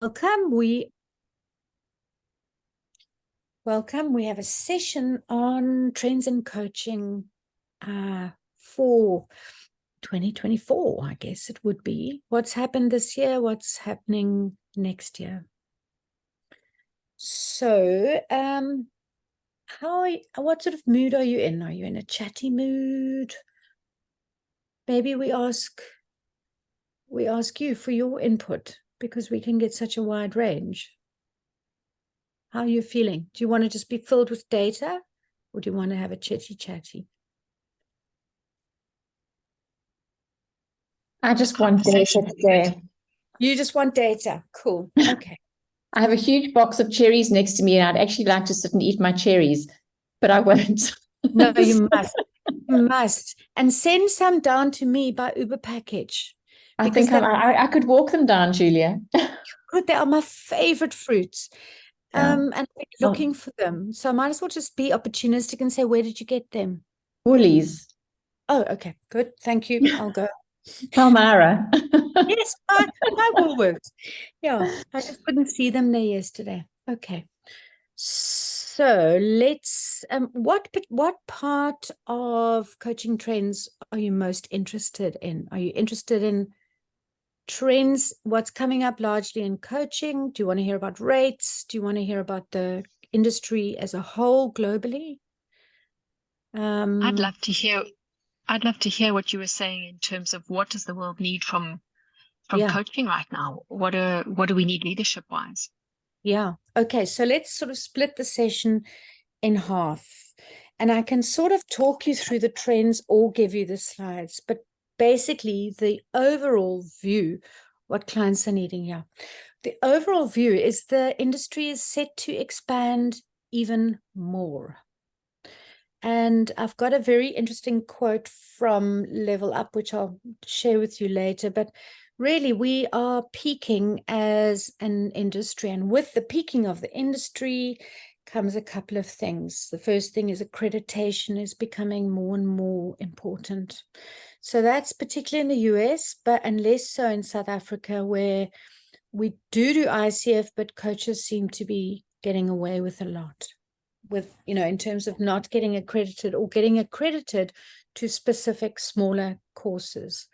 Welcome. We have a session on trends in coaching for 2024, I guess it would be. What's happened this year? What's happening next year? So, what sort of mood are you in? Are you in a chatty mood? Maybe we ask you for your input, because we can get such a wide range. How are you feeling? Do you want to just be filled with data, or do you want to have a chitty-chatty? I just want data today. You just want data. Cool. Okay. I have a huge box of cherries next to me, and I'd actually like to sit and eat my cherries, but I won't. No, you must. You must. And send some down to me by Uber package. I think I could walk them down, Julia. Good. They are my favorite fruits. Yeah. And I'm looking for them. So I might as well just be opportunistic and say, where did you get them? Woolies. Oh, okay. Good. Thank you. I'll go. Palmyra. Yes, I will work. Yeah, I just couldn't see them there yesterday. Okay. So let's, what part of coaching trends are you most interested in? Are you interested in trends, what's coming up largely in coaching? Do you want to hear about rates? Do you want to hear about the industry as a whole globally? I'd love to hear what you were saying in terms of what does the world need from coaching right now? What do we need leadership wise? Yeah. Okay. So let's sort of split the session in half. And I can sort of talk you through the trends or give you the slides, but basically the overall view, what clients are needing here. The overall view is the industry is set to expand even more. And I've got a very interesting quote from Level Up, which I'll share with you later. But really, we are peaking as an industry. And with the peaking of the industry comes a couple of things. The first thing is accreditation is becoming more and more important. So that's particularly in the US, and less so in South Africa, where we do ICF, but coaches seem to be getting away with a lot. With, in terms of not getting accredited or getting accredited to specific smaller courses.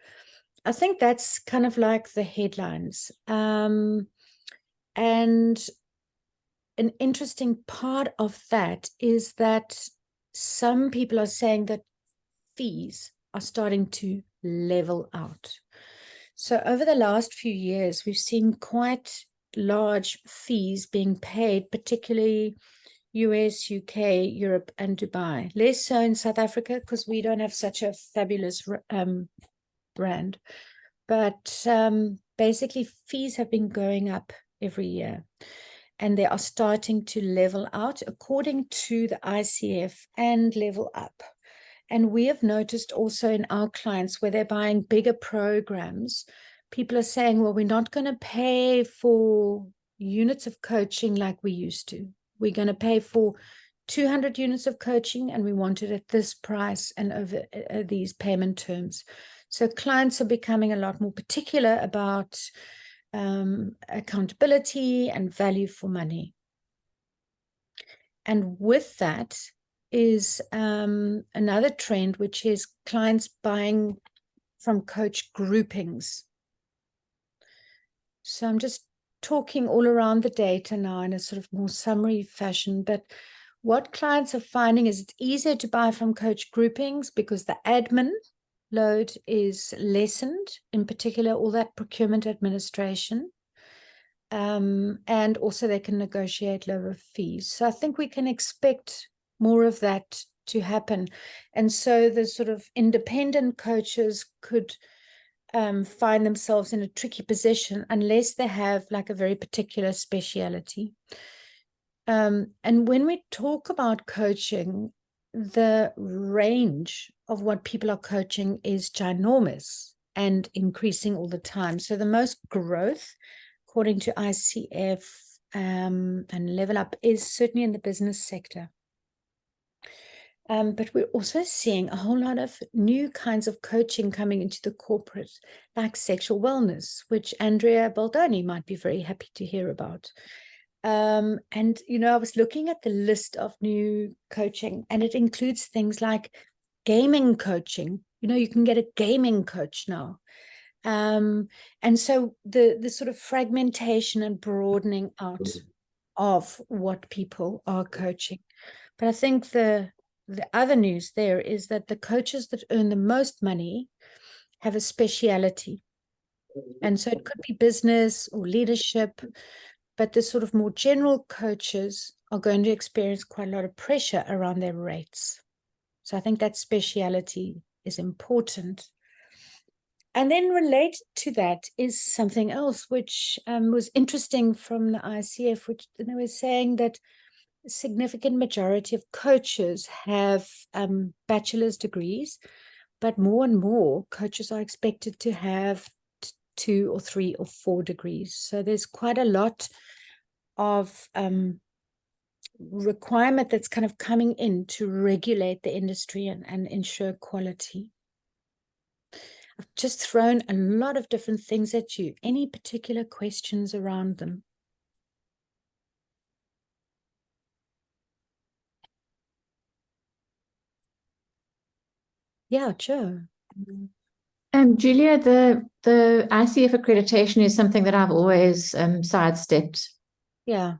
I think that's kind of like the headlines. And an interesting part of that is that some people are saying that fees are starting to level out. So over the last few years, we've seen quite large fees being paid, particularly US, UK, Europe, and Dubai. Less so in South Africa because we don't have such a fabulous brand. But basically, fees have been going up every year. And they are starting to level out according to the ICF and Level Up. And we have noticed also in our clients where they're buying bigger programs, people are saying, well, we're not going to pay for units of coaching like we used to. We're going to pay for 200 units of coaching, and we want it at this price and over these payment terms. So clients are becoming a lot more particular about accountability and value for money. And with that is another trend, which is clients buying from coach groupings. So I'm just talking all around the data now in a sort of more summary fashion, but what clients are finding is it's easier to buy from coach groupings because the admin load is lessened, in particular all that procurement administration, and also they can negotiate lower fees. So I think we can expect more of that to happen. And so the sort of independent coaches could find themselves in a tricky position unless they have like a very particular speciality. And when we talk about coaching, the range of what people are coaching is ginormous and increasing all the time. So the most growth, according to ICF and Level Up, is certainly in the business sector. But we're also seeing a whole lot of new kinds of coaching coming into the corporate, like sexual wellness, which Andrea Baldoni might be very happy to hear about. And, you know, I was looking at the list of new coaching, and it includes things like gaming coaching. You know, you can get a gaming coach now. And so the sort of fragmentation and broadening out of what people are coaching. But I think the other news there is that the coaches that earn the most money have a speciality. And so it could be business or leadership, but the sort of more general coaches are going to experience quite a lot of pressure around their rates. So I think that speciality is important. And then related to that is something else, which was interesting from the ICF, which they were saying that a significant majority of coaches have bachelor's degrees, but more and more coaches are expected to have 2 or 3 or 4 degrees. So there's quite a lot of requirement that's kind of coming in to regulate the industry and ensure quality. I've just thrown a lot of different things at you. Any particular questions around them? Yeah, Joe. Julia, the ICF accreditation is something that I've always sidestepped. Yeah.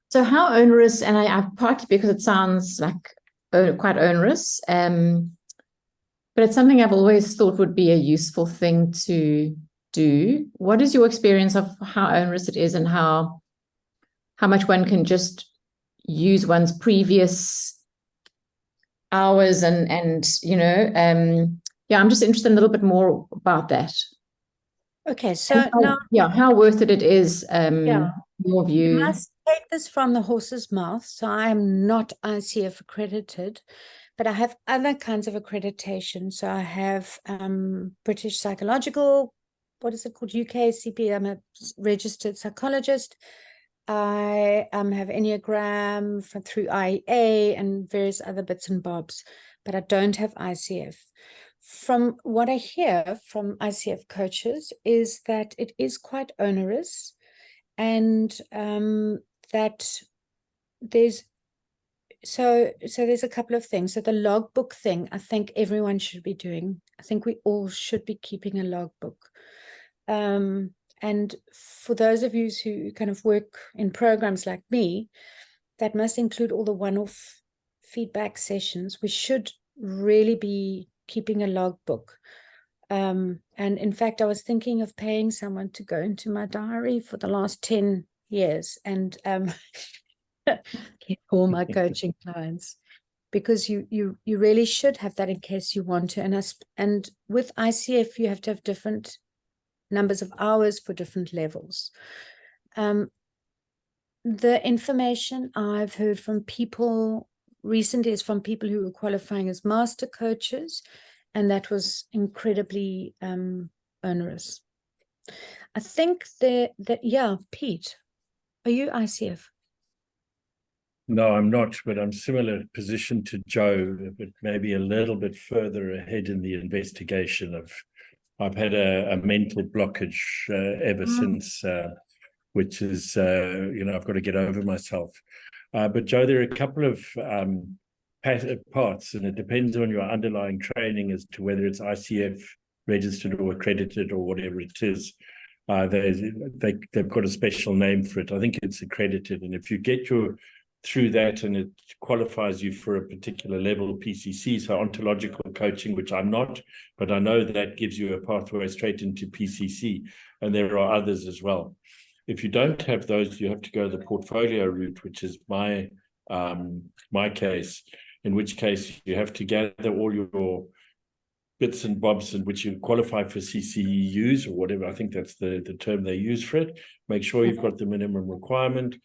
So how onerous, and I partly because it sounds like quite onerous, but it's something I've always thought would be a useful thing to do. What is your experience of how onerous it is and how much one can just use one's previous hours and you know, yeah, I'm just interested in a little bit more about that. Okay, so how worth it is, your view. You must take this from the horse's mouth. So I am not ICF accredited, but I have other kinds of accreditation. So I have British Psychological, what is it called? UKCP. I'm a registered psychologist. I have Enneagram through IEA and various other bits and bobs, but I don't have ICF. From what I hear from ICF coaches is that it is quite onerous, and that there's a couple of things. So the logbook thing, I think everyone should be doing. I think we all should be keeping a logbook. And for those of you who kind of work in programs like me, that must include all the one-off feedback sessions. We should really be keeping a logbook. And in fact, I was thinking of paying someone to go into my diary for the last 10 years and get all my coaching clients, because you really should have that in case you want to. And with ICF, you have to have different numbers of hours for different levels. The information I've heard from people recently is from people who were qualifying as master coaches, and that was incredibly onerous. I think yeah, Pete, are you ICF? No, I'm not, but I'm similar position to Joe, but maybe a little bit further ahead in the investigation of. I've had a mental blockage ever since, which is, I've got to get over myself. But Joe, there are a couple of parts, and it depends on your underlying training as to whether it's ICF registered or accredited or whatever it is. They've got a special name for it. I think it's accredited, and if you get through that and it qualifies you for a particular level of PCC, so ontological coaching, which I'm not, but I know that gives you a pathway straight into PCC, and there are others as well. If you don't have those, you have to go the portfolio route, which is my case, in which case you have to gather all your bits and bobs in which you qualify for CCEUs or whatever. I think that's the term they use for it. Make sure you've got the minimum requirement.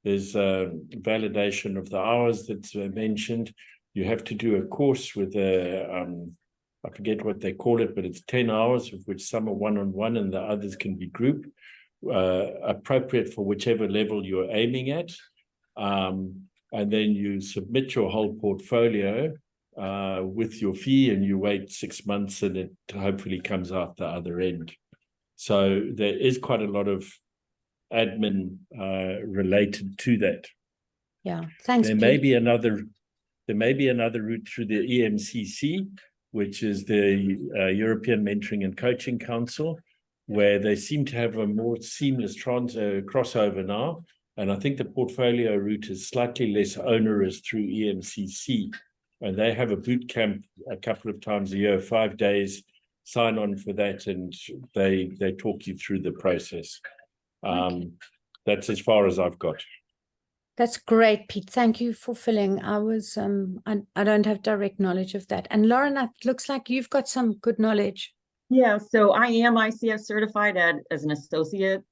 There's validation of the hours that's mentioned. You have to do a course with I forget what they call it, but it's 10 hours, of which some are one-on-one and the others can be group, appropriate for whichever level you're aiming at. and then you submit your whole portfolio with your fee, and you wait 6 months, and it hopefully comes out the other end. So there is quite a lot of admin related to that. Yeah, thanks. There may be another route through the EMCC, which is the European Mentoring and Coaching Council, where they seem to have a more seamless crossover now. And I think the portfolio route is slightly less onerous through EMCC. And they have a boot camp a couple of times a year, 5 days, sign on for that, and they talk you through the process. Okay. That's as far as I've got. That's great, Pete. Thank you for filling. I don't have direct knowledge of that. And Lauren, it looks like you've got some good knowledge. Yeah, so I am ICF certified as an associate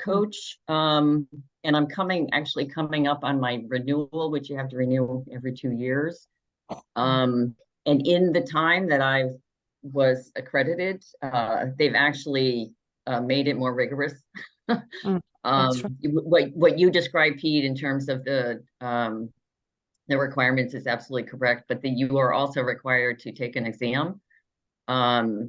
coach. And I'm coming up on my renewal, which you have to renew every 2 years. And in the time that I was accredited, they've actually made it more rigorous. That's right. What you described, Pete, in terms of the requirements is absolutely correct, but you are also required to take an exam,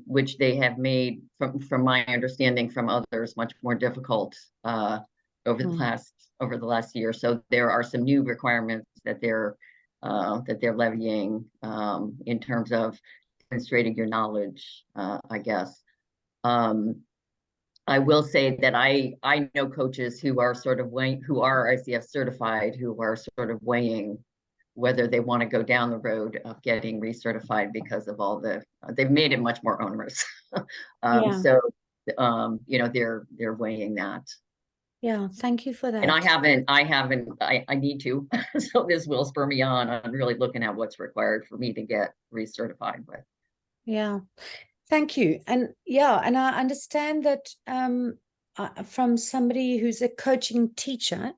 which they have made, from my understanding from others, much more difficult over the last year. So there are some new requirements that they're levying in terms of demonstrating your knowledge, I guess. I will say that I know coaches who are who are ICF certified, who are sort of weighing whether they want to go down the road of getting recertified because of all they've made it much more onerous. So they're weighing that. Yeah, thank you for that. And I need to. So this will spur me on. I'm really looking at what's required for me to get recertified with. Yeah. Thank you. And I understand that from somebody who's a coach teacher,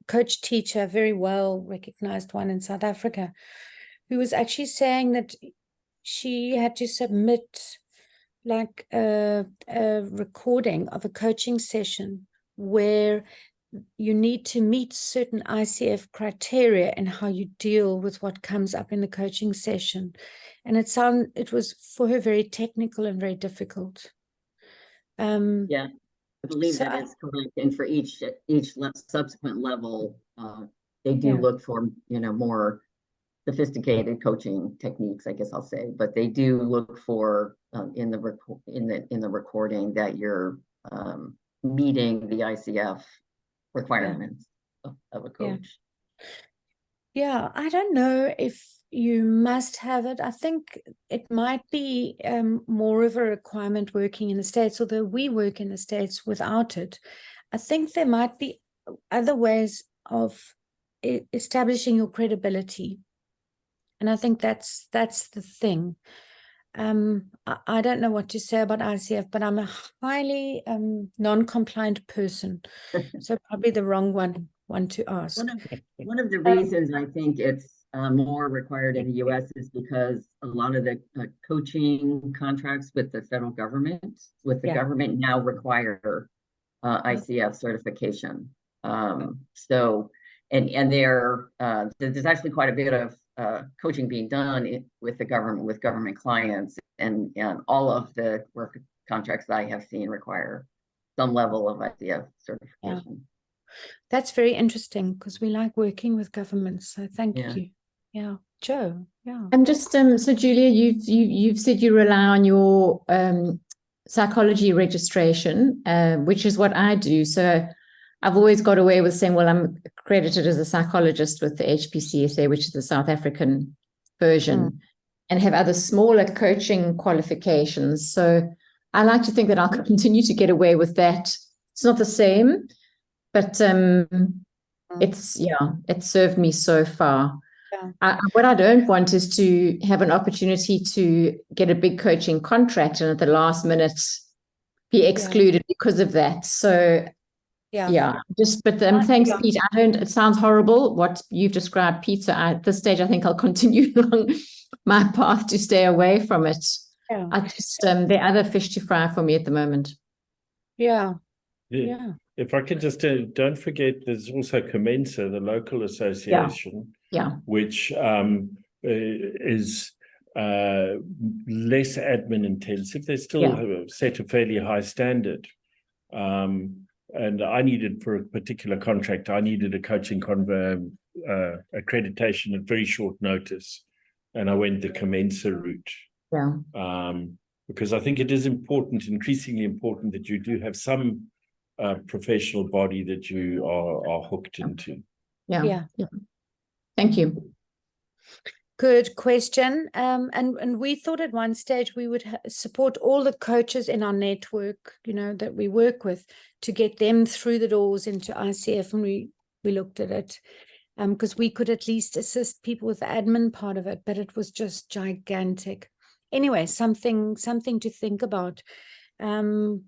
very well recognized one in South Africa, who was actually saying that she had to submit like a recording of a coaching session where you need to meet certain ICF criteria and how you deal with what comes up in the coaching session. And it was for her very technical and very difficult. Yeah, I believe that is correct. And for each subsequent level, they do look for more sophisticated coaching techniques, I guess I'll say. But they do look for in the recording that you're meeting the ICF requirements of a coach. Yeah, I don't know if you must have it. I think it might be more of a requirement working in the States, although we work in the States without it. I think there might be other ways of establishing your credibility. And I think that's the thing. I don't know what to say about ICF, but I'm a highly non-compliant person. So probably the wrong one to ask. One of the reasons I think it's more required in the US is because a lot of the coaching contracts with the federal government, government now require ICF certification. So, and there's actually quite a bit of coaching being done with government clients, and all of the work contracts that I have seen require some level of ICF certification. Yeah. That's very interesting because we like working with governments. So thank you. Yeah, Joe. Yeah. And just so Julia, you've said you rely on your psychology registration, which is what I do. So I've always got away with saying, well, I'm accredited as a psychologist with the HPCSA, which is the South African version, and have other smaller coaching qualifications. So I like to think that I'll continue to get away with that. It's not the same, but it served me so far. Yeah. What I don't want is to have an opportunity to get a big coaching contract and at the last minute be excluded because of that. So but thanks, Pete. It sounds horrible what you've described, Pete. So at this stage, I think I'll continue along my path to stay away from it. Yeah. I just there are other fish to fry for me at the moment. Yeah. Yeah. If I can just don't forget, there's also Commensa, the local association, which is less admin intensive. They still set a fairly high standard. And I needed, for a particular contract, I needed a coaching accreditation at very short notice, and I went the Commensa route. Because I think it is important, increasingly important, that you do have some professional body that you are hooked into. Thank you. Good question. And we thought at one stage we would support all the coaches in our network, that we work with, to get them through the doors into ICF. And we looked at it because we could at least assist people with the admin part of it, but it was just gigantic. Anyway, something to think about. And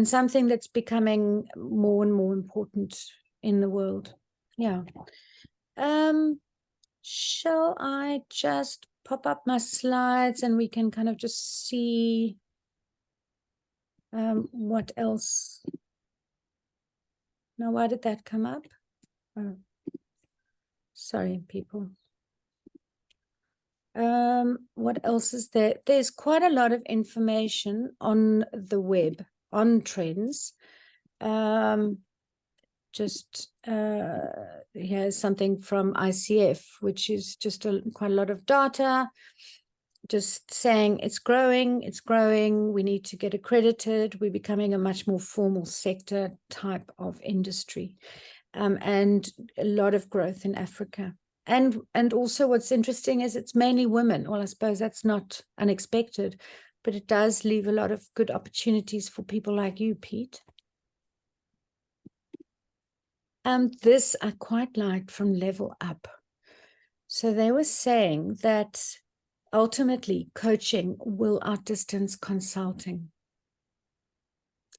something that's becoming more and more important in the world. Shall I just pop up my slides and we can kind of just see what else? Now, why did that come up? Oh, sorry, people. What else is there? There's quite a lot of information on the web on trends. Here's something from ICF, which is just quite a lot of data, just saying it's growing, we need to get accredited, we're becoming a much more formal sector type of industry, and a lot of growth in Africa. And also what's interesting is it's mainly women. Well, I suppose that's not unexpected, but it does leave a lot of good opportunities for people like you, Pete. This I quite liked from Level Up. So they were saying that ultimately coaching will outdistance consulting.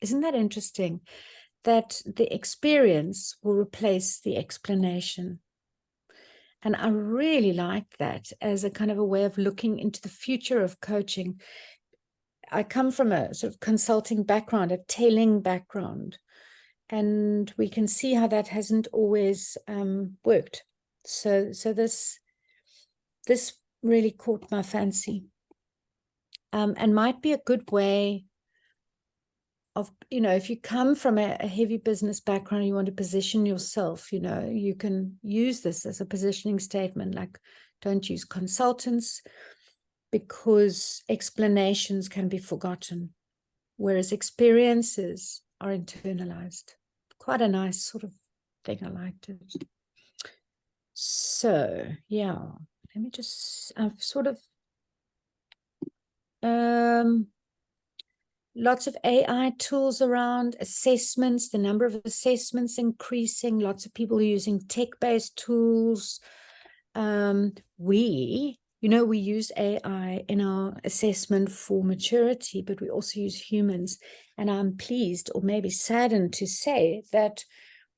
Isn't that interesting? That the experience will replace the explanation. And I really like that as a kind of a way of looking into the future of coaching. I come from a sort of consulting background, a tailing background. And we can see how that hasn't always worked. So this really caught my fancy, and might be a good way of, if you come from a heavy business background, you want to position yourself, you can use this as a positioning statement, like don't use consultants because explanations can be forgotten, whereas experiences are internalized. Quite a nice sort of thing. I liked it. So, let me just, I've sort of, lots of AI tools around, assessments, the number of assessments increasing, lots of people using tech-based tools. We use AI in our assessment for maturity, but we also use humans. And I'm pleased, or maybe saddened to say, that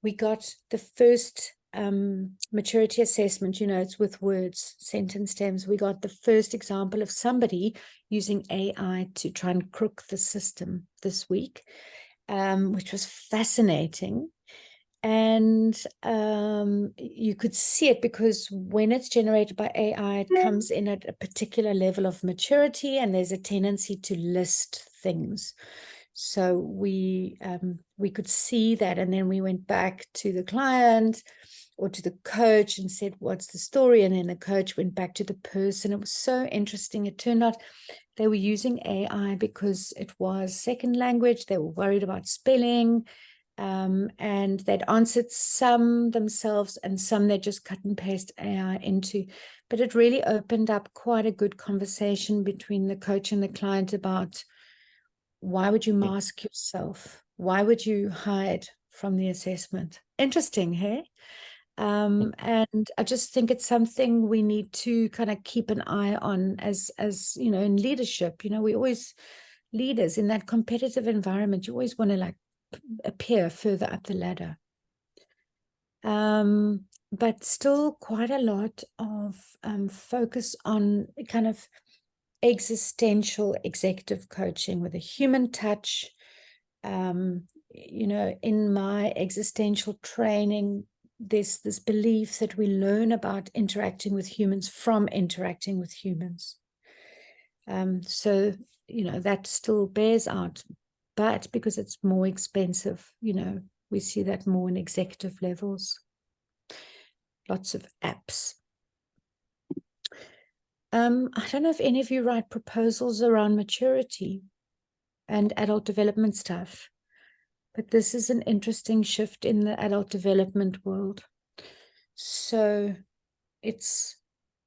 we got the first maturity assessment, it's with words, sentence stems. We got the first example of somebody using AI to try and crook the system this week, which was fascinating. And you could see it because when it's generated by AI, it comes in at a particular level of maturity, and there's a tendency to list things. So we could see that, and then we went back to the client or to the coach and said, what's the story? And then the coach went back to the person. It was so interesting. It turned out they were using AI because it was second language. They were worried about spelling. And they'd answered some themselves and some they just cut and paste AI into. But it really opened up quite a good conversation between the coach and the client about why would you mask yourself? Why would you hide from the assessment? Interesting, hey? And I just think it's something we need to kind of keep an eye on as in leadership. We always, leaders in that competitive environment, you always want to appear further up the ladder, but still quite a lot of focus on kind of existential executive coaching with a human touch. You know, in my existential training, there's this belief that we learn about interacting with humans from interacting with humans. So, you know, that still bears out, but because it's more expensive, you know, we see that more in executive levels. Lots of apps. I don't know if any of you write proposals around maturity and adult development stuff, but this is an interesting shift in the adult development world. So it's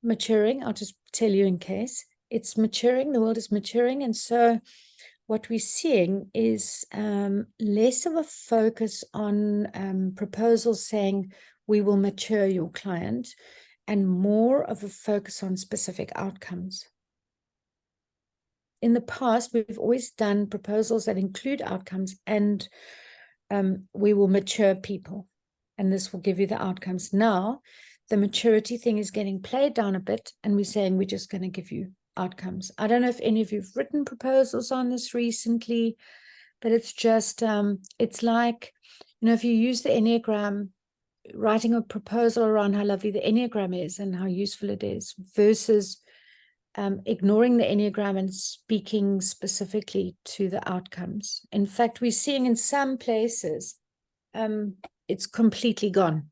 maturing. I'll just tell you in case. It's maturing. The world is maturing. And so what we're seeing is less of a focus on proposals saying we will mature your client, and more of a focus on specific outcomes. In the past, we've always done proposals that include outcomes, and we will mature people, and this will give you the outcomes. Now, the maturity thing is getting played down a bit, and we're saying we're just going to give you outcomes. I don't know if any of you have written proposals on this recently, but it's just, it's like, you know, if you use the Enneagram, writing a proposal around how lovely the Enneagram is and how useful it is versus ignoring the Enneagram and speaking specifically to the outcomes. In fact, we're seeing in some places, it's completely gone.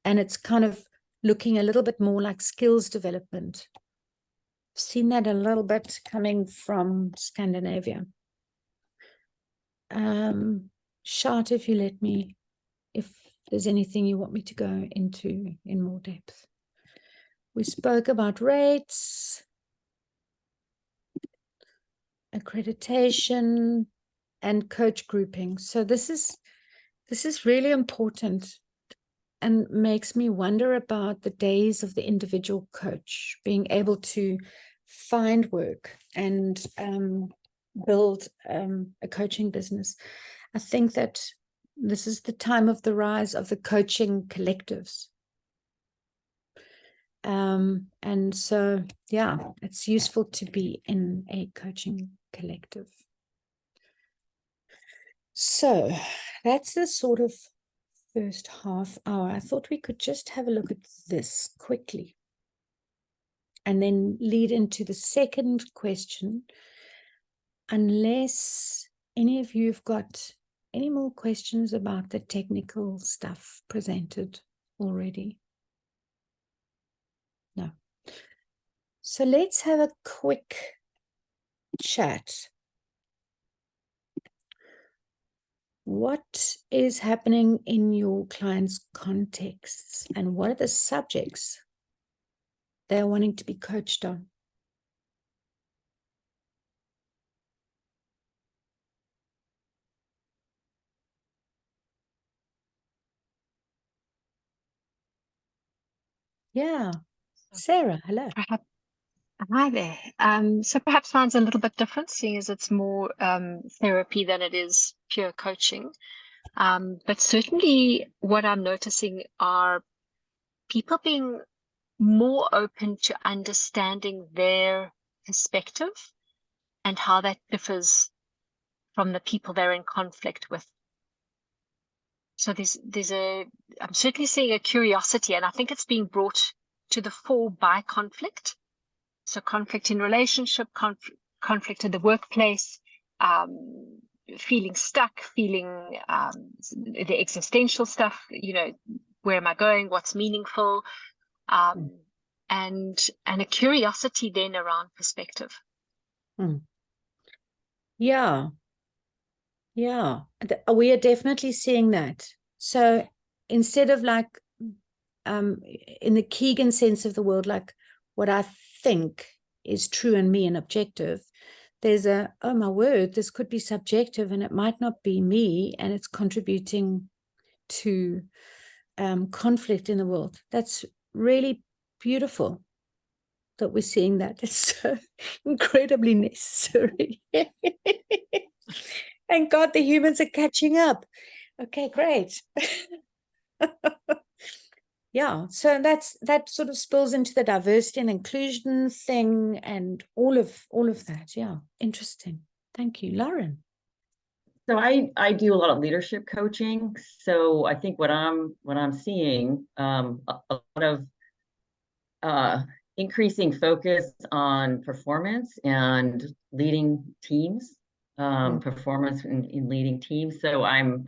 And it's kind of looking a little bit more like skills development. I've seen that a little bit coming from Scandinavia. Shout if you let me, if there's anything you want me to go into in more depth. We spoke about rates, accreditation, and coach grouping. So this is really important and makes me wonder about the days of the individual coach being able to find work and build a coaching business. I think that this is the time of the rise of the coaching collectives. And so, yeah, it's useful to be in a coaching collective. So that's the sort of first half hour. I thought we could just have a look at this quickly and then lead into the second question, unless any of you have got any more questions about the technical stuff presented already. No. So let's have a quick chat. What is happening in your clients' contexts, and what are the subjects they're wanting to be coached on? Yeah. Sarah, hello. Perhaps, hi there. So perhaps mine's a little bit different, seeing as it's more therapy than it is pure coaching. But certainly what I'm noticing are people being more open to understanding their perspective and how that differs from the people they're in conflict with. So I'm certainly seeing a curiosity, and I think it's being brought to the fore by conflict. So conflict in relationship, conflict in the workplace, feeling stuck, feeling the existential stuff, you know, where am I going? What's meaningful? And a curiosity then around perspective. Yeah. Yeah, we are definitely seeing that. So instead of like in the Keegan sense of the word, like what I think is true in me and objective, there's a, oh my word, this could be subjective and it might not be me, and it's contributing to conflict in the world. That's really beautiful that we're seeing that. It's so incredibly necessary. Thank God the humans are catching up. Okay, great. Yeah, so that sort of spills into the diversity and inclusion thing and all of that. Yeah, interesting. Thank you, Lauren. So I do a lot of leadership coaching. So I think what I'm seeing a lot of increasing focus on performance and leading teams, performance in leading teams. So I'm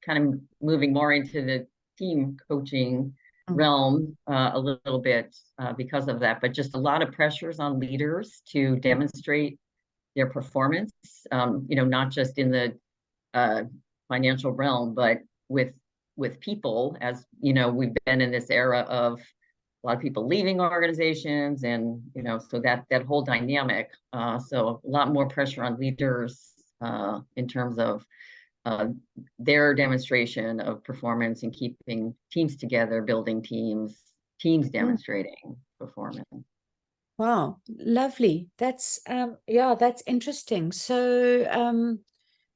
kind of moving more into the team coaching realm a little bit because of that, but just a lot of pressures on leaders to demonstrate their performance, not just in the financial realm, but with people, as we've been in this era of a lot of people leaving organizations, and so that whole dynamic. So a lot more pressure on leaders in terms of their demonstration of performance and keeping teams together, building teams demonstrating performance. Wow, lovely. That's that's interesting. So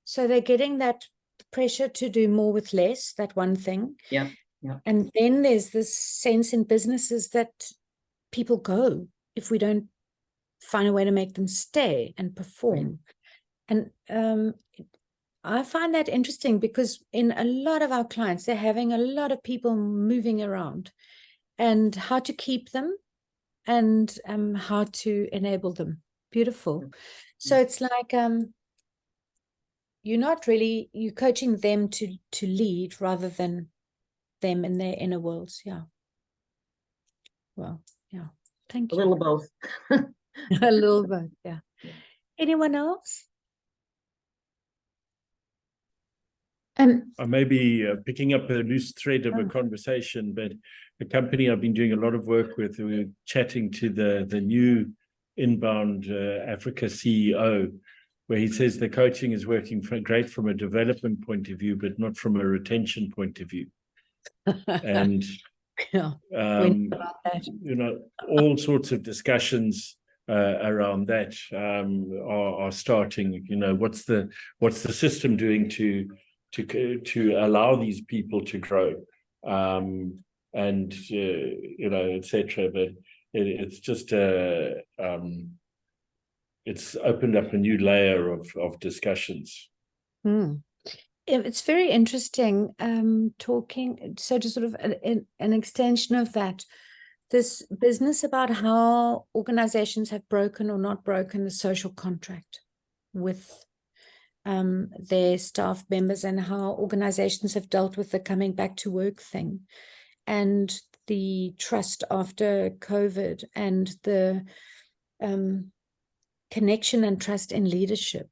so they're getting that pressure to do more with less, that one thing. Yeah. Yeah. And then there's this sense in businesses that people go if we don't find a way to make them stay and perform. Right. And I find that interesting because in a lot of our clients, they're having a lot of people moving around, and how to keep them and how to enable them. Beautiful. So it's like you're coaching them to lead rather than them in their inner worlds. Yeah. Well, yeah. Thank you. A little of both. A little bit, yeah. Anyone else? I may be picking up a loose thread of a conversation, but the company I've been doing a lot of work with, we were chatting to the new inbound Africa CEO, where he says the coaching is working great from a development point of view, but not from a retention point of view. And about that. All sorts of discussions around that are starting. What's the system doing to allow these people to grow, and etc. But it's just it's opened up a new layer of discussions. It's very interesting talking. So to sort of an extension of that, this business about how organizations have broken or not broken the social contract with their staff members, and how organizations have dealt with the coming back to work thing, and the trust after COVID, and the connection and trust in leadership,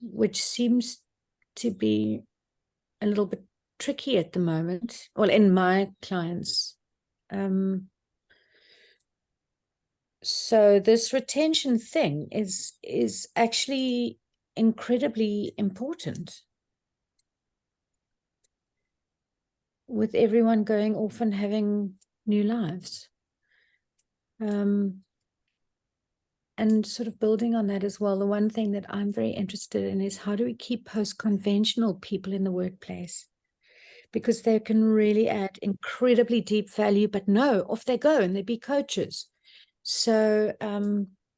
which seems to be a little bit tricky at the moment. Well, in my clients. So this retention thing is actually incredibly important, with everyone going off and having new lives. And sort of building on that as well, the one thing that I'm very interested in is how do we keep post-conventional people in the workplace? Because they can really add incredibly deep value, but no, off they go and they be coaches. So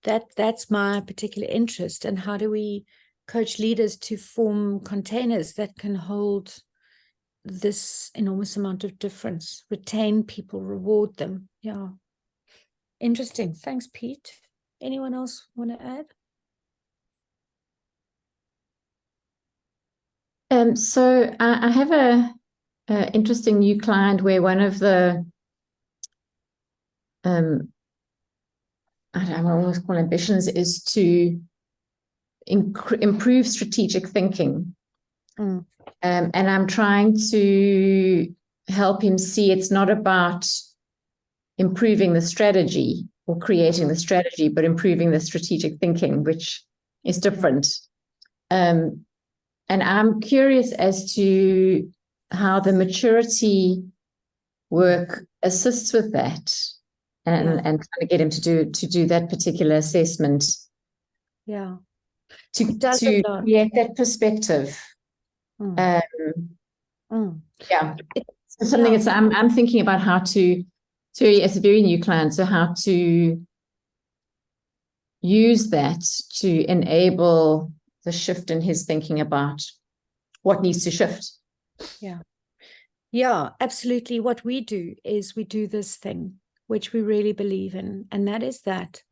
that's my particular interest. And how do we coach leaders to form containers that can hold this enormous amount of difference, retain people, reward them? Yeah. Interesting. Thanks, Pete. Anyone else want to add? So I have a interesting new client where one of the I don't know, I always call ambitions is to improve strategic thinking. And I'm trying to help him see it's not about improving the strategy or creating the strategy, but improving the strategic thinking, which is different. And I'm curious as to how the maturity work assists with that, and trying to get him to do that particular assessment. Yeah. To create that perspective. Yeah. something Yeah. it's I'm thinking about how to as a very new client, so how to use that to enable the shift in his thinking about what needs to shift. Yeah, absolutely. What we do is we do this thing, which we really believe in, and that is that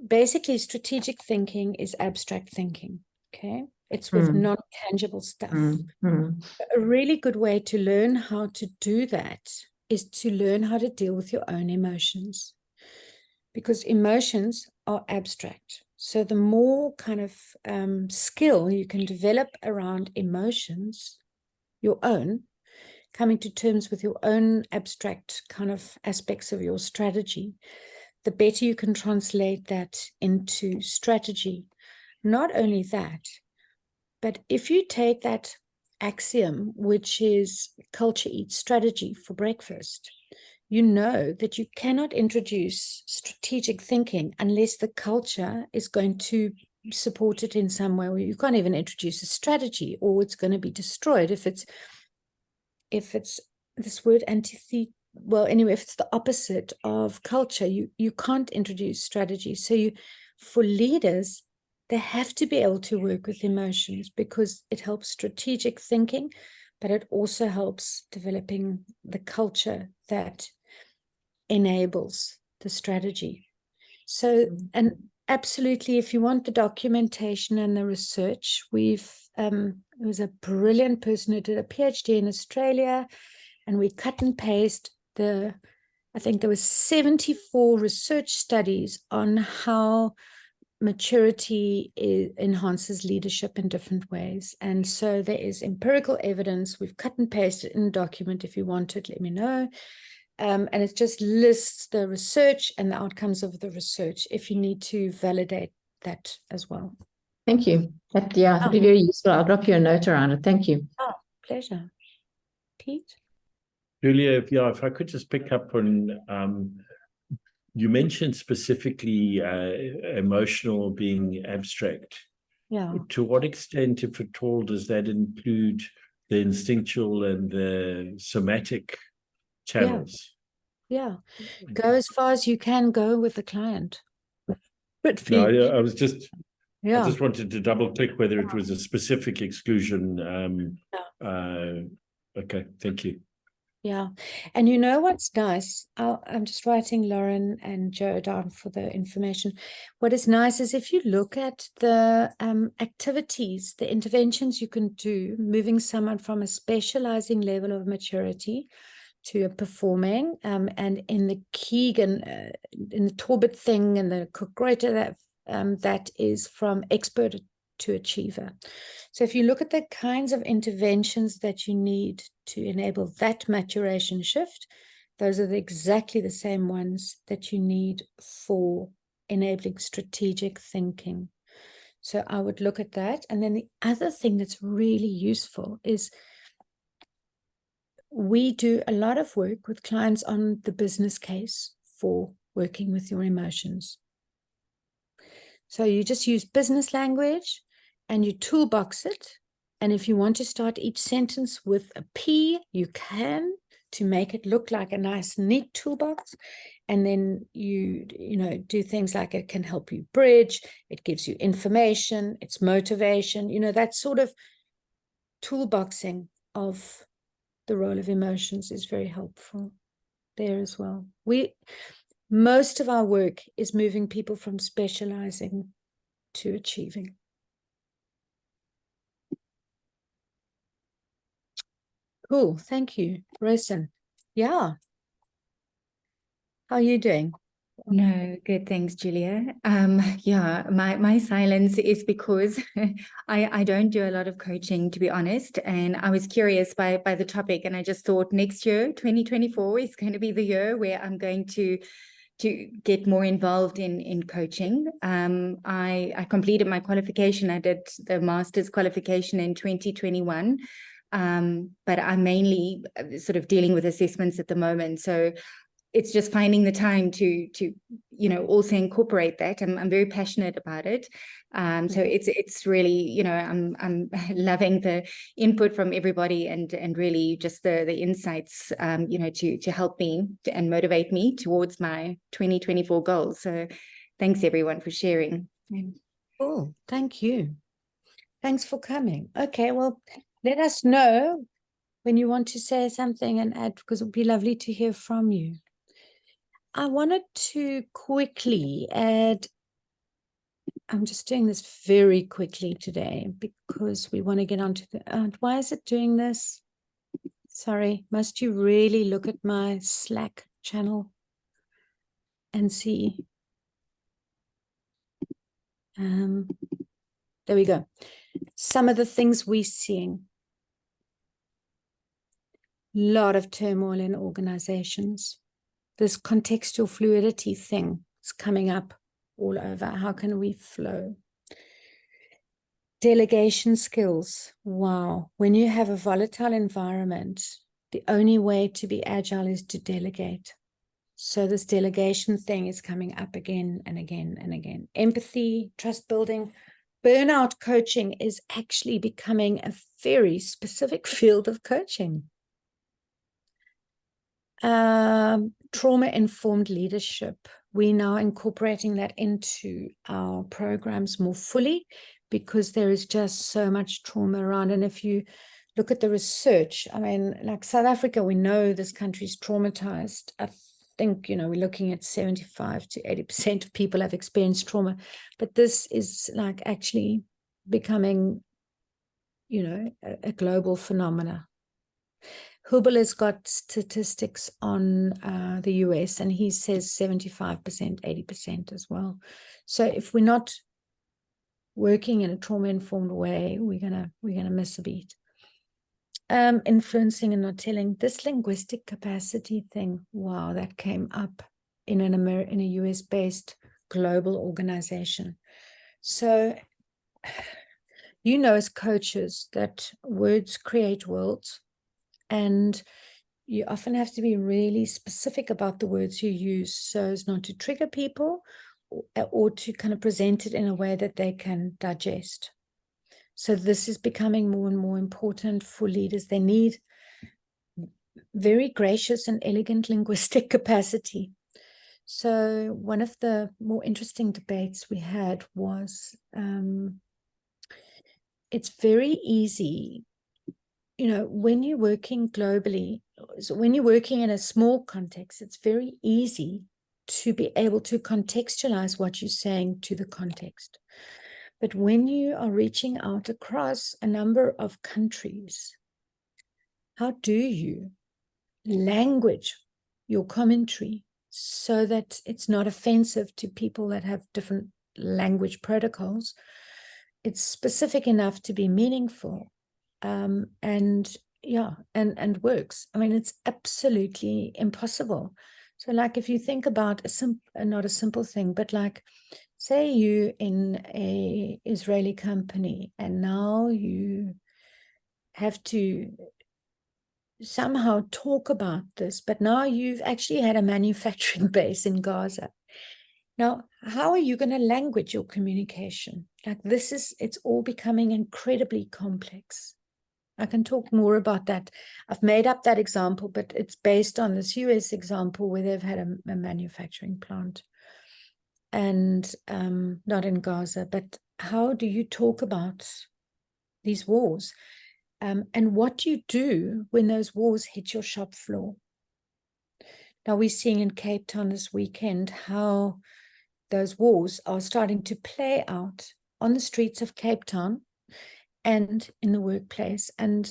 basically strategic thinking is abstract thinking, okay? It's with non-tangible stuff. A really good way to learn how to do that is to learn how to deal with your own emotions, because emotions are abstract. So the more kind of skill you can develop around emotions, your own, coming to terms with your own abstract kind of aspects of your strategy, the better you can translate that into strategy. Not only that, but if you take that axiom, which is culture eats strategy for breakfast, you know that you cannot introduce strategic thinking unless the culture is going to support it in some way, where you can't even introduce a strategy, or it's going to be destroyed if it's this word well, anyway, if it's the opposite of culture, you can't introduce strategy. So for leaders, they have to be able to work with emotions, because it helps strategic thinking, but it also helps developing the culture that enables the strategy. So, and absolutely, if you want the documentation and the research, there was a brilliant person who did a PhD in Australia, and we cut and paste I think there was 74 research studies on how maturity enhances leadership in different ways. And so there is empirical evidence. We've cut and pasted in a document. If you want it, let me know. And it just lists the research and the outcomes of the research if you need to validate that as well. Thank you. That'd be very useful. I'll drop you a note around it. Thank you. Oh, pleasure. Pete? Julia, if I could just pick up on, you mentioned specifically emotional being abstract. Yeah. To what extent, if at all, does that include the instinctual and the somatic channels? Yeah. Go as far as you can go with the client. But No, I was just, yeah. I just wanted to double click whether it was a specific exclusion. Okay, thank you. Yeah. And you know what's nice? I'm just writing Lauren and Joe down for the information. What is nice is if you look at the activities, the interventions you can do, moving someone from a specializing level of maturity to a performing, and in the Keegan, in the Torbett thing and the Kukard, that is from expert to achiever. So if you look at the kinds of interventions that you need to enable that maturation shift, those are exactly the same ones that you need for enabling strategic thinking. So I would look at that. And then the other thing that's really useful is we do a lot of work with clients on the business case for working with your emotions. So you just use business language and you toolbox it. And if you want to start each sentence with a P, you can, to make it look like a nice, neat toolbox. And then you do things like it can help you bridge, it gives you information, it's motivation, that sort of toolboxing of the role of emotions is very helpful there as well. Most of our work is moving people from specializing to achieving. Cool. Thank you, Rosen. Yeah. How are you doing? No, good. Thanks, Julia. Yeah, my silence is because I don't do a lot of coaching, to be honest. And I was curious by the topic, and I just thought next year, 2024, is going to be the year where I'm going to get more involved in coaching. I completed my qualification. I did the master's qualification in 2021. But I'm mainly sort of dealing with assessments at the moment. So it's just finding the time to also incorporate that. I'm very passionate about it. So it's really, I'm loving the input from everybody and really just the insights, to help me and motivate me towards my 2024 goals. So thanks everyone for sharing. Oh, thank you. Thanks for coming. Okay, well, let us know when you want to say something and add, because it would be lovely to hear from you. I wanted to quickly add, I'm just doing this very quickly today because we want to get onto the, why is it doing this? Sorry, must you really look at my Slack channel and see? There we go. Some of the things we're seeing. Lot of turmoil in organizations. This contextual fluidity thing is coming up all over. How can we flow? Delegation skills. Wow. When you have a volatile environment, the only way to be agile is to delegate. So this delegation thing is coming up again and again and again. Empathy, trust building, burnout coaching is actually becoming a very specific field of coaching. Trauma-informed leadership. We're now incorporating that into our programs more fully because there is just so much trauma around. And if you look at the research, I mean, like South Africa, we know this country's traumatized. I think, we're looking at 75 to 80% of people have experienced trauma. But this is like actually becoming, a global phenomena. Hubel has got statistics on the US, and he says 75%, 80% as well. So if we're not working in a trauma-informed way, we're gonna miss a beat. Influencing and not telling. This linguistic capacity thing, wow, that came up in a US-based global organization. So, as coaches that words create worlds. And you often have to be really specific about the words you use so as not to trigger people or to kind of present it in a way that they can digest. So this is becoming more and more important for leaders. They need very gracious and elegant linguistic capacity. So one of the more interesting debates we had was, it's very easy when you're working globally, so when you're working in a small context, it's very easy to be able to contextualize what you're saying to the context. But when you are reaching out across a number of countries, how do you language your commentary so that it's not offensive to people that have different language protocols? It's specific enough to be meaningful. And works. I mean, it's absolutely impossible. So like if you think about not a simple thing, but like say you in a Israeli company and now you have to somehow talk about this, but now you've actually had a manufacturing base in Gaza. Now, how are you going to language your communication? Like it's all becoming incredibly complex. I can talk more about that. I've made up that example, but it's based on this US example where they've had a manufacturing plant and not in Gaza. But how do you talk about these wars? And what do you do when those wars hit your shop floor? Now we're seeing in Cape Town this weekend how those wars are starting to play out on the streets of Cape Town and in the workplace. And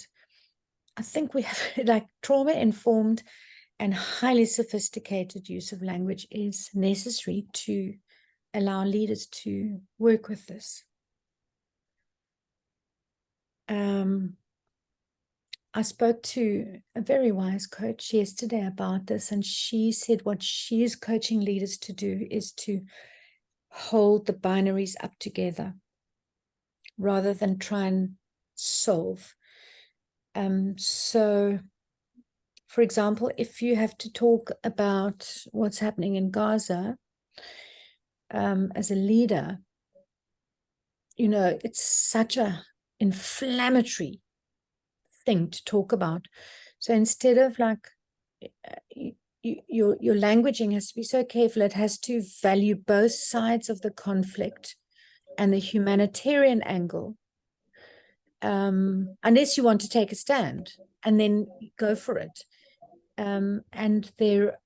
I think we have like trauma-informed and highly sophisticated use of language is necessary to allow leaders to work with this. I spoke to a very wise coach yesterday about this, and she said what she is coaching leaders to do is to hold the binaries up together rather than try and solve. So for example, if you have to talk about what's happening in Gaza, as a leader, you know, it's such a inflammatory thing to talk about. So instead of like, your languaging has to be so careful. It has to value both sides of the conflict and the humanitarian angle, unless you want to take a stand, and then go for it. And there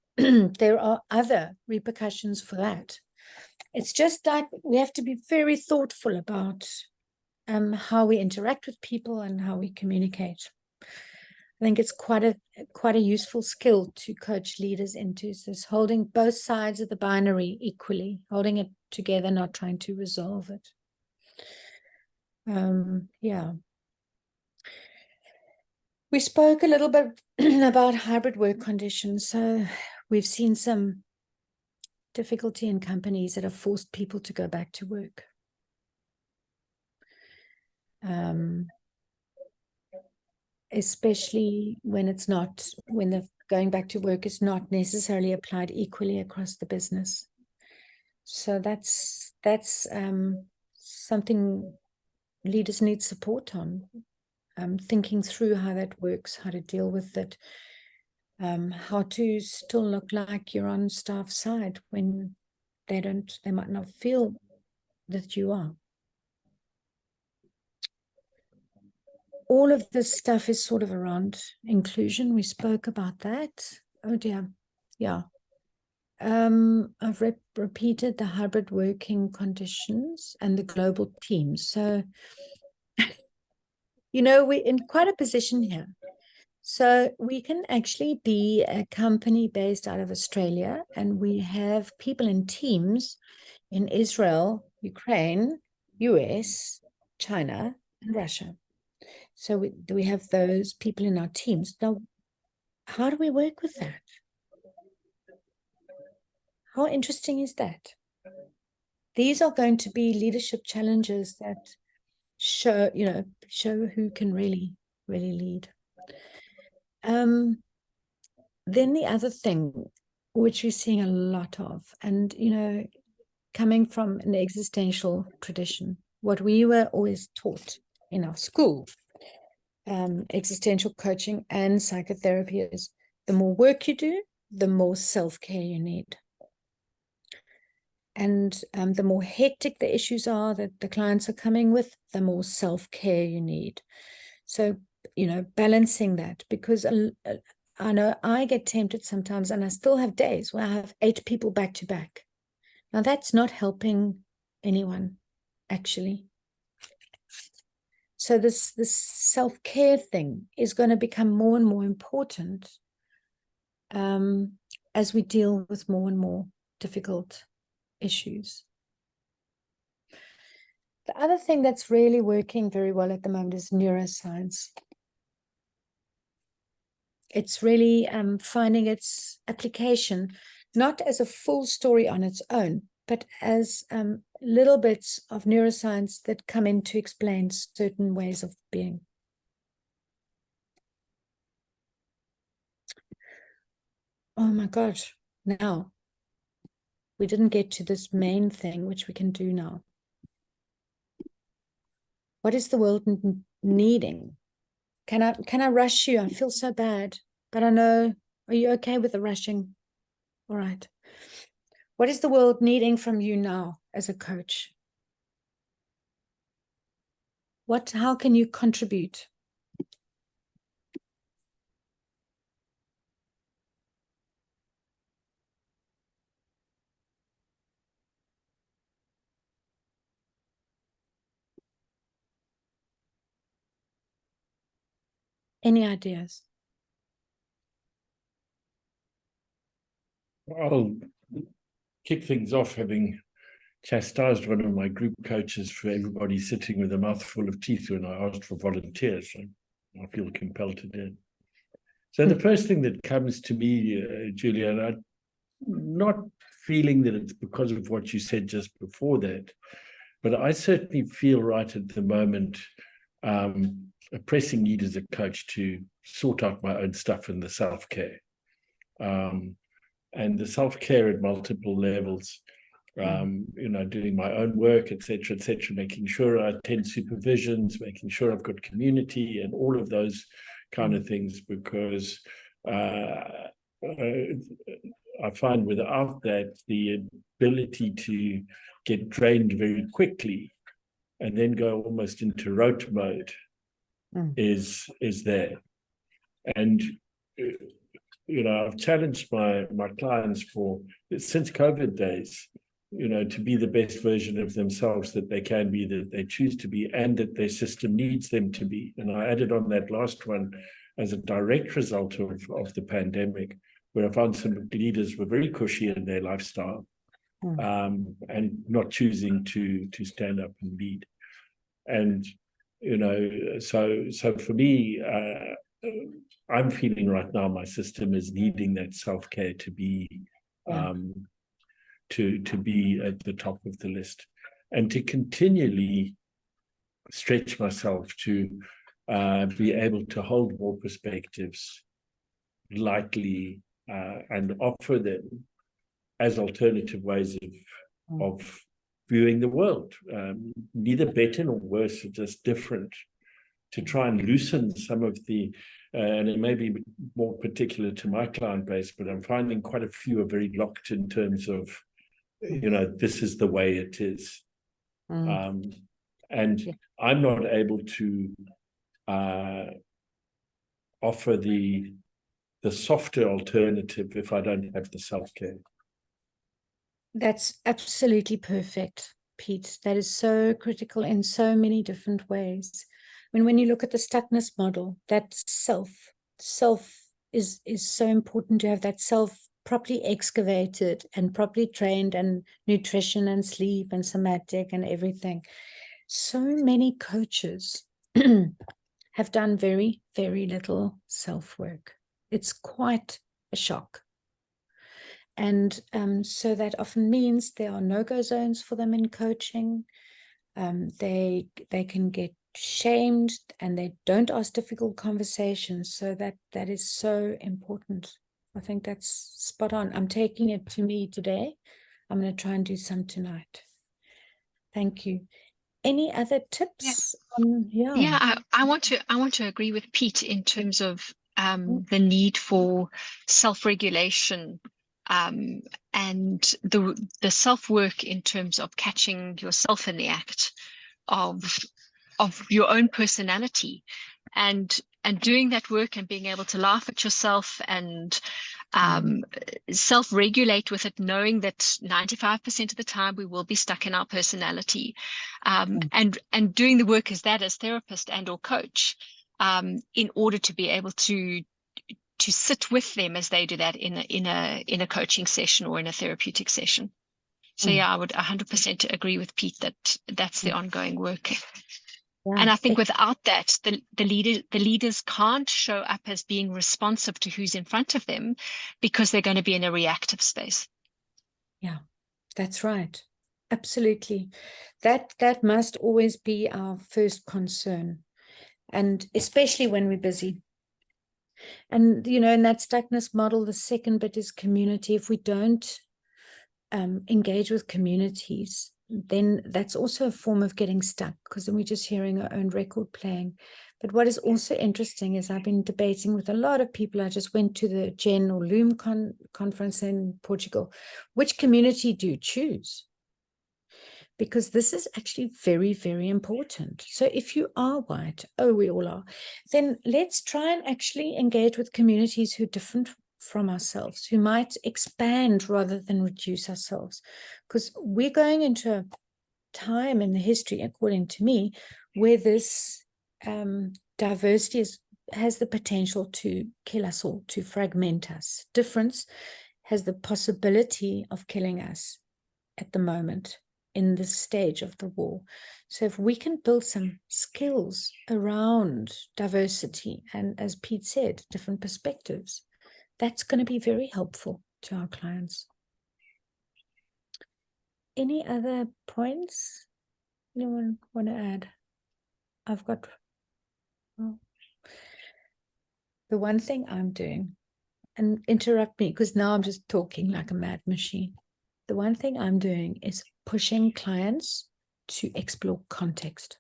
are other repercussions for that. It's just like we have to be very thoughtful about how we interact with people and how we communicate. I think it's quite a useful skill to coach leaders into, this holding both sides of the binary equally, holding it together, not trying to resolve it. Yeah. We spoke a little bit about hybrid work conditions. So we've seen some difficulty in companies that have forced people to go back to work. Especially when the going back to work is not necessarily applied equally across the business. So that's something leaders need support on, thinking through how that works, how to deal with it, how to still look like you're on staff side when they might not feel that you are. All of this stuff is sort of around inclusion. We spoke about that. Oh dear. Yeah. I've repeated the hybrid working conditions and the global teams. So, you know, we're in quite a position here. So we can actually be a company based out of Australia, and we have people in teams in Israel, Ukraine, US, China, and Russia. So we have those people in our teams. Now, how do we work with that? How interesting is that? These are going to be leadership challenges that show who can really lead. Then the other thing, which we're seeing a lot of, and, you know, coming from an existential tradition, what we were always taught in our school, existential coaching and psychotherapy, is the more work you do, the more self-care you need. And the more hectic the issues are that the clients are coming with, the more self-care you need. So, you know, balancing that, because I know I get tempted sometimes, and I still have days where I have 8 people back to back. Now, that's not helping anyone, actually. So this self-care thing is going to become more and more important as we deal with more and more difficult issues. The other thing that's really working very well at the moment is neuroscience. It's really finding its application, not as a full story on its own, but as little bits of neuroscience that come in to explain certain ways of being. Oh my gosh, now we didn't get to this main thing, which we can do now. What is the world needing? Can I rush you? I feel so bad, but I know, are you okay with the rushing? All right. What is the world needing from you now as a coach? How can you contribute? Any ideas? I'll kick things off, having chastised one of my group coaches for everybody sitting with a mouthful of teeth when I asked for volunteers. So I feel compelled to do it. So the first thing that comes to me, Julia, and I'm not feeling that it's because of what you said just before that, but I certainly feel right at the moment a pressing need as a coach to sort out my own stuff in the self-care. And the self-care at multiple levels, doing my own work, etc., making sure I attend supervisions, making sure I've got community and all of those kind of things, because I find without that, the ability to get drained very quickly and then go almost into rote mode is there. And I've challenged my clients since COVID days, to be the best version of themselves that they can be, that they choose to be, and that their system needs them to be. And I added on that last one as a direct result of the pandemic, where I found some leaders were very cushy in their lifestyle, and not choosing to stand up and lead. And so for me, I'm feeling right now my system is needing that self-care to be to be at the top of the list, and to continually stretch myself to be able to hold more perspectives lightly, and offer them as alternative ways of viewing the world, neither better nor worse, just different, to try and loosen some of the, and it may be more particular to my client base, but I'm finding quite a few are very locked in terms of, this is the way it is. And I'm not able to offer the softer alternative if I don't have the self-care. That's absolutely perfect, Pete. That is so critical in so many different ways. I mean, when you look at the stuckness model, that self is so important, to have that self properly excavated and properly trained, and nutrition and sleep and somatic and everything. So many coaches have done very, very little self-work. It's quite a shock. And so that often means there are no-go zones for them in coaching. They can get shamed, and they don't ask difficult conversations. So that is so important. I think that's spot on. I'm taking it to me today. I'm going to try and do some tonight. Thank you. Any other tips? I want to agree with Pete in terms of the need for self-regulation, and the self-work in terms of catching yourself in the act of your own personality, and doing that work and being able to laugh at yourself and self-regulate with it, knowing that 95% of the time we will be stuck in our personality, and doing the work as therapist and or coach, in order to be able to sit with them as they do that in a coaching session or in a therapeutic session. So I would 100% agree with Pete that that's the ongoing work. And I think without that, the leaders can't show up as being responsive to who's in front of them, because they're going to be in a reactive space. Yeah, that's right. Absolutely. That must always be our first concern, and especially when we're busy. And, in that stuckness model, the second bit is community. If we don't engage with communities, then that's also a form of getting stuck, because then we're just hearing our own record playing. But what is also interesting is I've been debating with a lot of people. I just went to the Gen or Loom conference in Portugal. Which community do you choose? Because this is actually very, very important. So if you are white, we all are, then let's try and actually engage with communities who are different from ourselves, who might expand rather than reduce ourselves. Because we're going into a time in the history, according to me, where this diversity has the potential to kill us all, to fragment us. Difference has the possibility of killing us at the moment in this stage of the war. So if we can build some skills around diversity and, as Pete said, different perspectives, that's going to be very helpful to our clients. Any other points anyone want to add? I've got the one thing I'm doing, and interrupt me because now I'm just talking like a mad machine. The one thing I'm doing is pushing clients to explore context.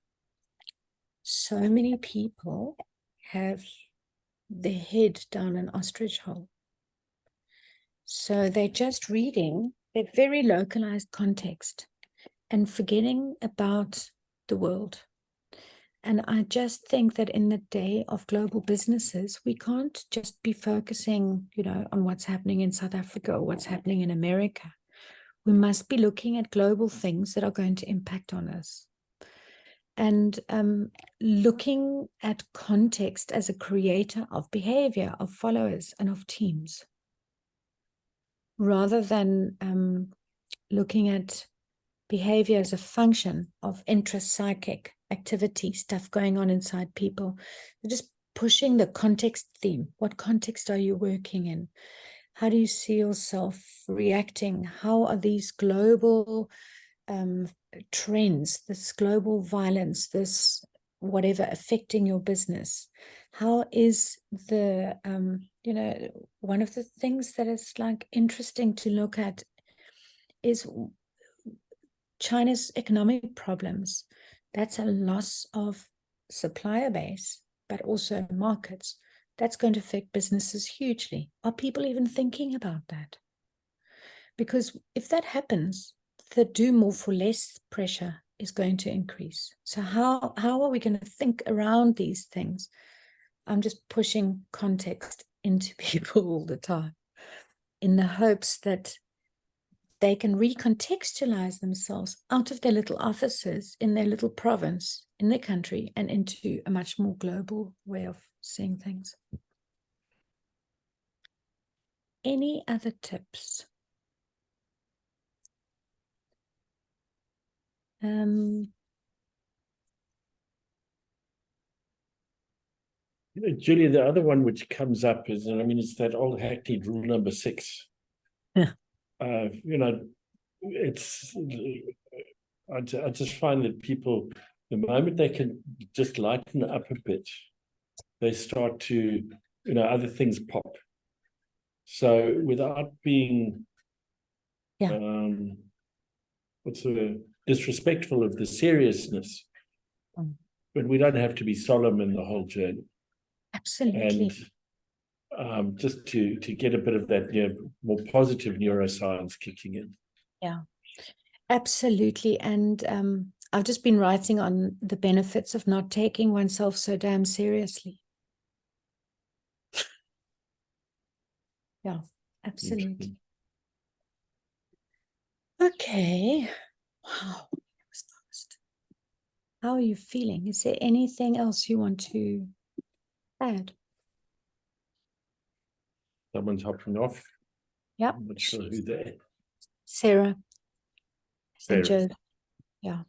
So many people have their head down an ostrich hole. So they're just reading their very localized context and forgetting about the world. And I just think that in the day of global businesses, we can't just be focusing, on what's happening in South Africa or what's happening in America. We must be looking at global things that are going to impact on us. And looking at context as a creator of behavior, of followers, and of teams, rather than looking at behavior as a function of intrapsychic activity, stuff going on inside people. They're just pushing the context theme. What context are you working in? How do you see yourself reacting? How are these global trends, this global violence, this whatever affecting your business? How is the, one of the things that is like interesting to look at is China's economic problems. That's a loss of supplier base, but also markets. That's going to affect businesses hugely. Are people even thinking about that? Because if that happens, the do more for less pressure is going to increase. So how are we going to think around these things? I'm just pushing context into people all the time in the hopes that they can recontextualize themselves out of their little offices in their little province, in their country, and into a much more global way of seeing things. Any other tips? Julia, the other one which comes up is, it's that old hackneyed rule number 6. Yeah. It's, I just find that people, the moment they can just lighten up a bit, they start to, other things pop. So without being, disrespectful of the seriousness, but we don't have to be solemn in the whole journey. Absolutely. And just to get a bit of that, more positive neuroscience kicking in. Yeah, absolutely. And I've just been writing on the benefits of not taking oneself so damn seriously. Yeah, absolutely. Okay. Wow, that was fast. How are you feeling? Is there anything else you want to add? Someone's hopping off. Yep. I'm not sure who they are. Sarah. And Joe. Yeah.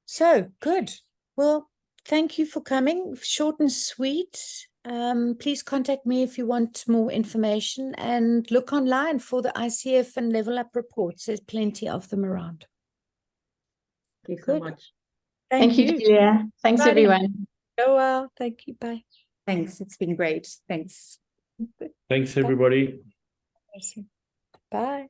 So good. Well, thank you for coming. Short and sweet. Please contact me if you want more information, and look online for the ICF and Level Up reports. There's plenty of them around. Thank you so much. Thank you, Julia. Thanks, Bye. everyone. Go well. Thank you. Bye. Thanks. It's been great. Thanks. Thanks, everybody. Bye.